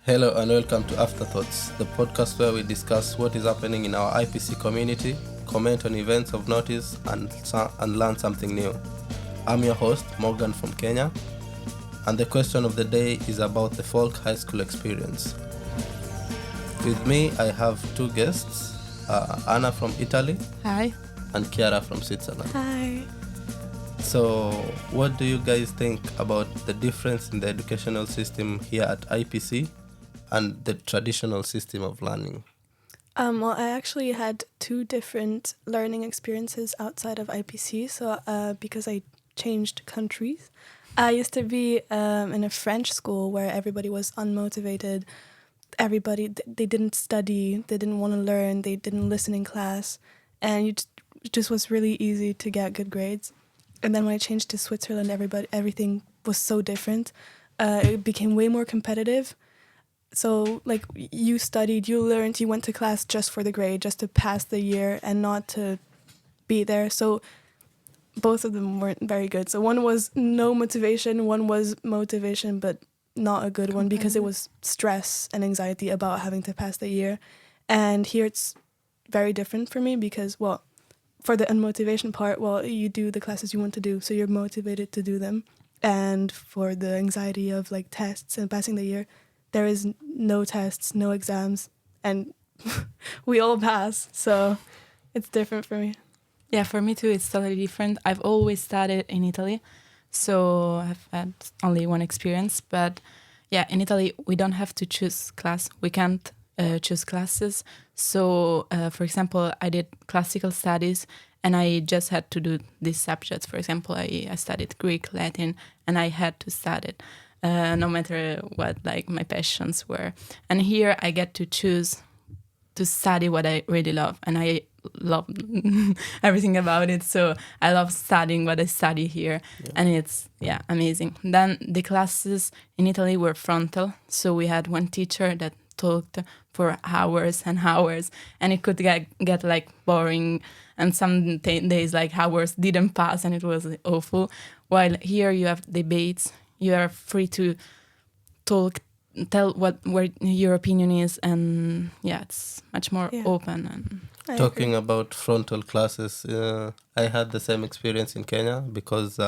Hello and welcome to Afterthoughts, the podcast where we discuss what is happening in our IPC community, comment on events of notice, and learn something new. I'm your host, Morgan from Kenya, and the question of the day is about the folk high school experience. With me, I have two guests, Anna from Italy. Hi. And Chiara from Switzerland. Hi. So, what do you guys think about the difference in the educational system here at IPC and the traditional system of learning? Well, I actually had two different learning experiences outside of IPC. So, because I changed countries, I used to be in a French school where everybody was unmotivated. Everybody, they didn't study, they didn't want to learn, they didn't listen in class, and it just was really easy to get good grades. And then when I changed to Switzerland, everything was so different. It became way more competitive. So, like, you studied, you learned, you went to class just for the grade, just to pass the year and not to be there. So both of them weren't very good. So one was no motivation, one was motivation, but not a good one because it was stress and anxiety about having to pass the year. And here it's very different for me because, well, for the unmotivation part, well, you do the classes you want to do, so you're motivated to do them. And for the anxiety of, like, tests and passing the year, there is no tests, no exams, and we all pass. So it's different for me. Yeah, for me too, it's totally different. I've always studied in Italy, so I've had only one experience. But yeah, in Italy, we don't have to choose class. We can't choose classes. So, for example, I did classical studies and I just had to do these subjects. For example, I studied Greek, Latin, and I had to study it. No matter what, like, my passions were. And here I get to choose to study what I really love. And I love everything about it. So I love studying what I study here. Yeah. And it's, amazing. Then the classes in Italy were frontal. So we had one teacher that talked for hours and hours. And it could get like boring. And some days, like, hours didn't pass and it was awful. While here you have debates. You are free to talk, tell what your opinion is, and it's much more open. And talking about frontal classes, I had the same experience in Kenya because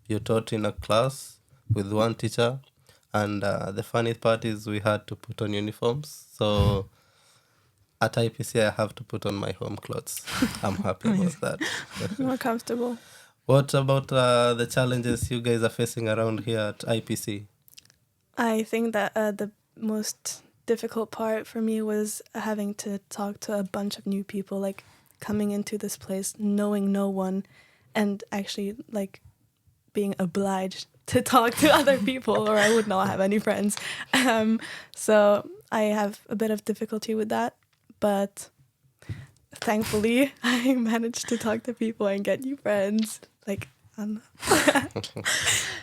you taught in a class with one teacher, and the funny part is we had to put on uniforms. So at IPC, I have to put on my home clothes. I'm happy about that. More comfortable. What about the challenges you guys are facing around here at IPC? I think that the most difficult part for me was having to talk to a bunch of new people, like coming into this place, knowing no one, and actually, like, being obliged to talk to other people or I would not have any friends. So I have a bit of difficulty with that, but thankfully I managed to talk to people and get new friends. Like,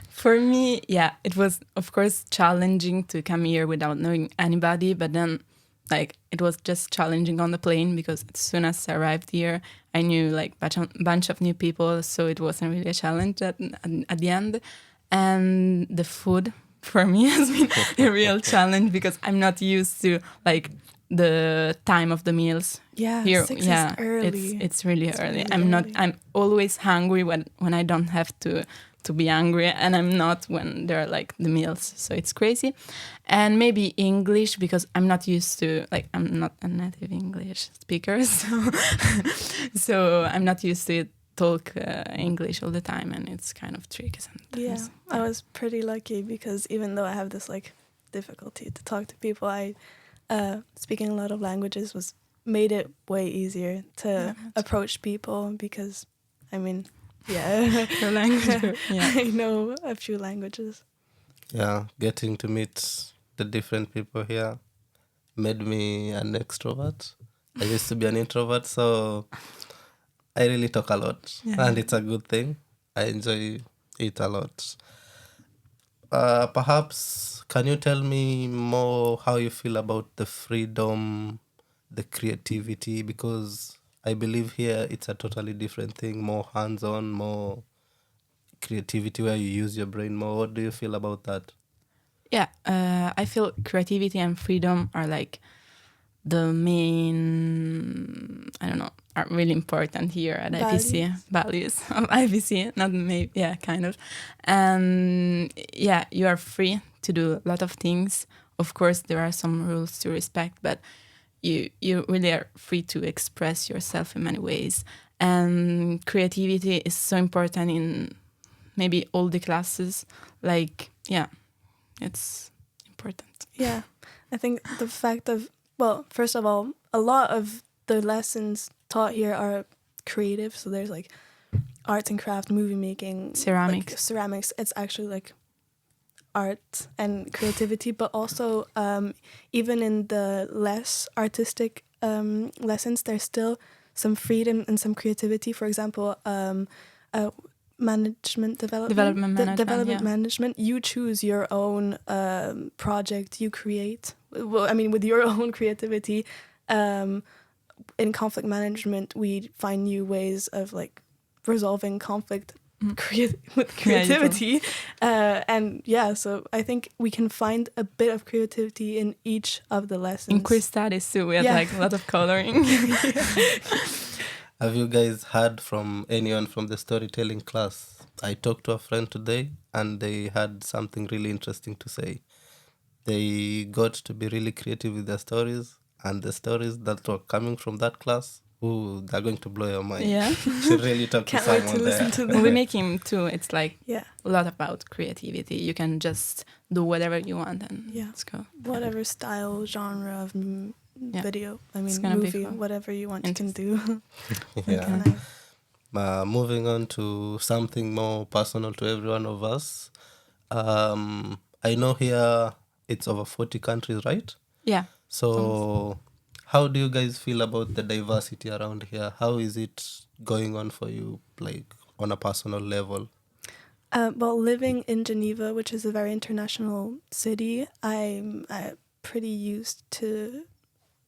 for me, it was, of course, challenging to come here without knowing anybody, but then, like, it was just challenging on the plane because as soon as I arrived here, I knew, like, bunch of new people, so it wasn't really a challenge at the end. And the food for me has been a real challenge because I'm not used to, like, the time of the meals. Here, 6 is early. It's really early. I'm always hungry when I don't have to be hungry, and I'm not when there are, like, the meals. So it's crazy. And maybe English because I'm not used to, like, I'm not a native English speaker, so I'm not used to talk English all the time, and it's kind of tricky sometimes. I was pretty lucky because even though I have this, like, difficulty to talk to people, speaking a lot of languages made it way easier to approach people because, I mean, the language. I know a few languages. Yeah, getting to meet the different people here made me an extrovert. I used to be an introvert, so I really talk a lot, and it's a good thing. I enjoy it a lot. Perhaps, can you tell me more how you feel about the freedom, the creativity? Because I believe here it's a totally different thing, more hands-on, more creativity where you use your brain more. What do you feel about that? Yeah, I feel creativity and freedom are like the main, I don't know, are really important here at IPC. Values of IPC, not maybe, yeah, kind of. And yeah, you are free to do a lot of things. Of course, there are some rules to respect, but you really are free to express yourself in many ways. And creativity is so important in maybe all the classes. Like, yeah, it's important. Yeah, I think the fact of, well, first of all, a lot of the lessons taught here are creative. So there's like arts and craft, movie making, Ceramics. like ceramics. It's actually like art and creativity, but also even in the less artistic lessons, there's still some freedom and some creativity. For example, management development management. You choose your own project. You create. Well, I mean, with your own creativity. In conflict management, we find new ways of like resolving conflict with creativity. And yeah, so I think we can find a bit of creativity in each of the lessons. In queer studies too, we had like a lot of coloring. Have you guys heard from anyone from the storytelling class? I talked to a friend today and they had something really interesting to say. They got to be really creative with their stories, and the stories that were coming from that class, ooh, they're going to blow your mind. Yeah. Should really talk Can't to wait someone to there. listen to them. We make him too. It's like Yeah, a lot about creativity. You can just do whatever you want and Yeah. let's go. whatever style, genre of video, I mean, gonna be movie, fun. whatever you want, you can do. Yeah. Nice. Moving on to something more personal to every one of us. I know here it's over 40 countries, right? Yeah. So how do you guys feel about the diversity around here? How is it going on for you, like on a personal level? Well, living in Geneva, which is a very international city, I'm pretty used to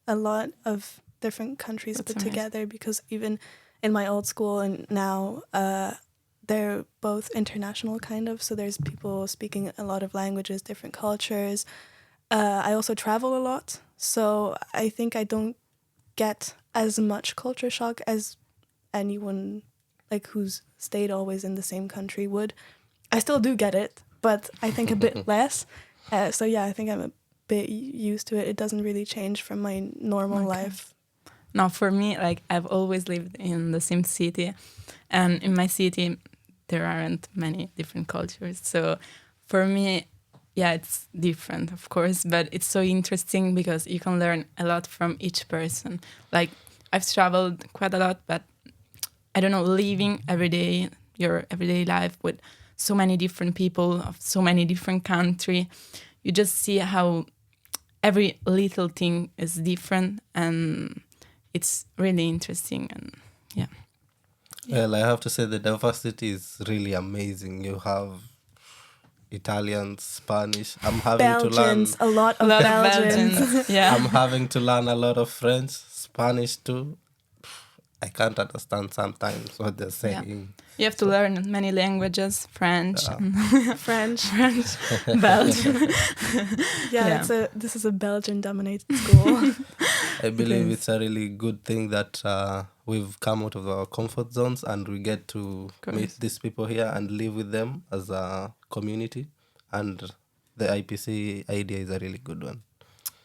a lot of different countries That's put amazing. together, because even in my old school and now they're both international kind of, so there's people speaking a lot of languages, different cultures. I also travel a lot, so I think I don't get as much culture shock as anyone like who's stayed always in the same country would. I still do get it, but I think a bit less. So yeah, I think I'm a bit used to it. It doesn't really change from my normal life. Now, for me, like I've always lived in the same city, and in my city there aren't many different cultures. So for me, yeah, it's different, of course, but it's so interesting because you can learn a lot from each person. Like I've traveled quite a lot, but I don't know, living every day, your everyday life with so many different people of so many different countries, you just see how every little thing is different, and it's really interesting. And yeah. Well, I have to say the diversity is really amazing. You have Italians, Spanish. I'm having Belgians, to learn. a lot of Belgians. Yeah. I'm having to learn a lot of French, Spanish too. I can't understand sometimes what they're saying. You have to learn many languages, French, French. Belgian. Yeah, this is a Belgian-dominated school. I believe it's a really good thing that we've come out of our comfort zones and we get to meet these people here and live with them as a community. And the IPC idea is a really good one.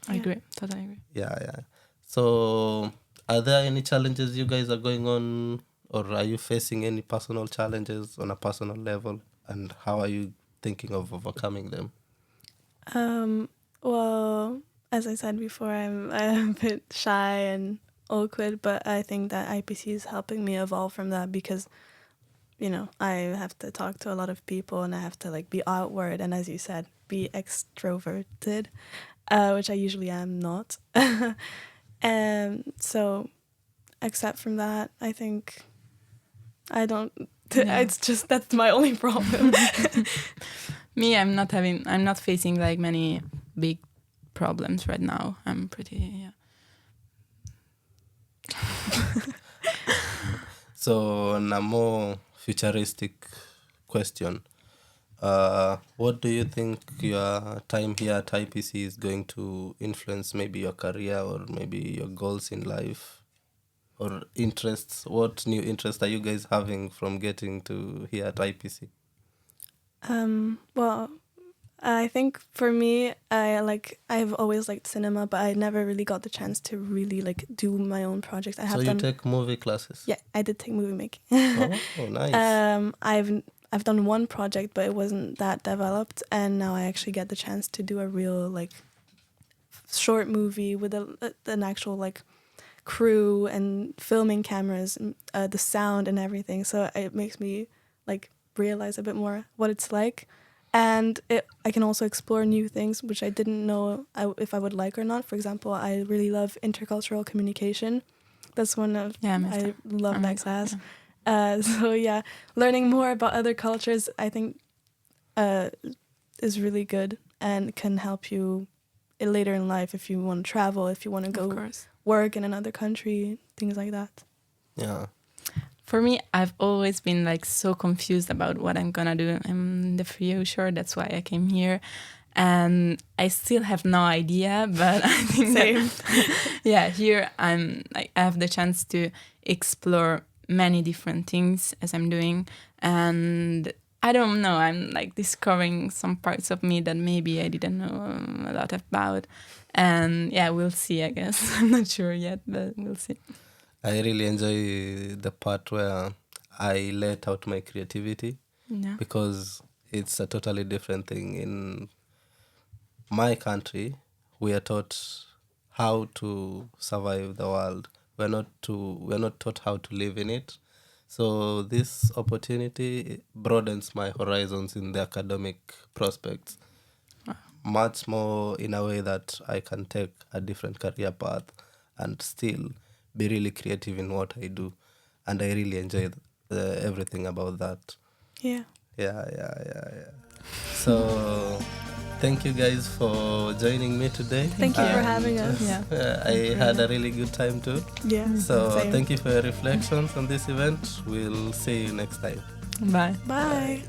I agree, totally agree. Yeah. So, are there any challenges you guys are going on, or are you facing any personal challenges on a personal level? And how are you thinking of overcoming them? Well, as I said before, I'm a bit shy and awkward, but I think that IPC is helping me evolve from that, because, you know, I have to talk to a lot of people and I have to like be outward and, as you said, be extroverted, which I usually am not. And so, except from that, I think I don't. It's just that's my only problem. Me, I'm not facing like many big problems right now. I'm pretty So, on a more futuristic question, What do you think your time here at IPC is going to influence maybe your career or maybe your goals in life or interests? What new interests are you guys having from getting to here at IPC? Well, I think for me, I've always liked cinema, but I never really got the chance to really like do my own projects. I So have you done. take movie classes? Yeah, I did take movie making. Oh, nice. I've done one project, but it wasn't that developed, and now I actually get the chance to do a real like short movie with an actual like crew and filming cameras and the sound and everything. So it makes me like realize a bit more what it's like, and I can also explore new things which I didn't know if I would like or not. For example, I really love intercultural communication. That's one of I love that class. Yeah. So yeah, learning more about other cultures, I think, is really good and can help you later in life if you want to travel, if you want to go work in another country, things like that. Yeah. For me, I've always been like so confused about what I'm gonna do in the future. That's why I came here. And I still have no idea, but I think Same. Here I have the chance to explore many different things as I'm doing, and I don't know, I'm like discovering some parts of me that maybe I didn't know a lot about, and we'll see, I guess. I'm not sure yet, but we'll see. I really enjoy the part where I let out my creativity, because it's a totally different thing. In my country, we are taught how to survive the world. We're not taught how to live in it. So this opportunity broadens my horizons in the academic prospects. Wow. Much more in a way that I can take a different career path and still be really creative in what I do. And I really enjoy everything about that. Yeah. Yeah. So thank you guys for joining me today. Thank you for having us. I had a really good time too. Yeah. So same. Thank you for your reflections on this event. We'll see you next time. Bye. Bye.